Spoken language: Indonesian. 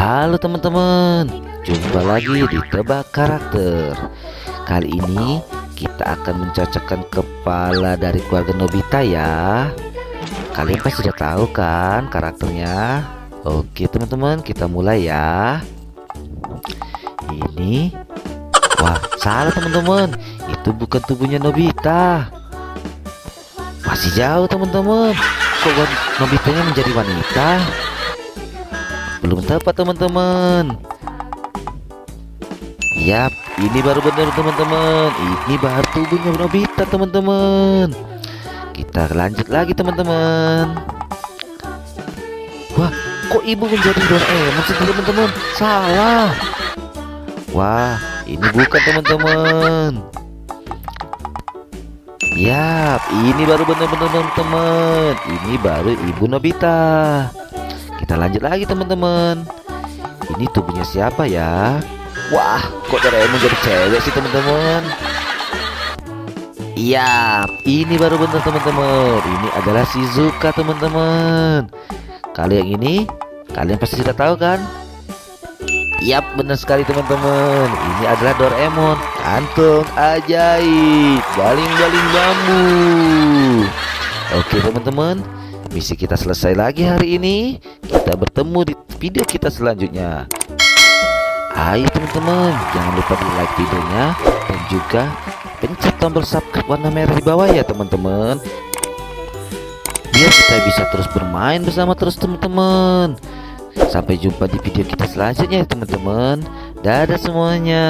Halo teman-teman, jumpa lagi di Tebak Karakter. Kali ini kita akan mencocokkan kepala dari keluarga Nobita ya. Kalian pasti sudah tahu kan karakternya. Oke teman-teman, kita mulai ya. Ini, wah salah teman-teman, itu bukan tubuhnya Nobita. Masih jauh teman-teman. Kok Nobitanya menjadi wanita? Belum tepat teman-teman. Yap, ini baru benar teman-teman. Ini baru tubuhnya Nobita teman-teman. Kita lanjut lagi teman-teman. Wah, kok ibu menjadi Doraemon sih teman-teman? Salah. Wah, ini bukan teman-teman. Yap, ini baru benar-benar teman-teman. Ini baru ibu Nobita. Kita lanjut lagi teman-teman. Ini tubuhnya siapa ya? Wah, kok Doraemon jadi cewek sih teman-teman? Iya, ini baru benar teman-teman. Ini adalah Shizuka teman-teman. Kali yang ini kalian pasti sudah tahu kan? Yap, benar sekali teman-teman. Ini adalah Doraemon, kantung ajaib, baling-baling bambu. Oke teman-teman, misi kita selesai lagi hari ini. Kita bertemu di video kita selanjutnya. Ayo teman-teman, jangan lupa di like videonya dan juga pencet tombol subscribe warna merah di bawah ya teman-teman, biar kita bisa terus bermain bersama terus teman-teman. Sampai jumpa di video kita selanjutnya ya teman-teman. Dadah semuanya.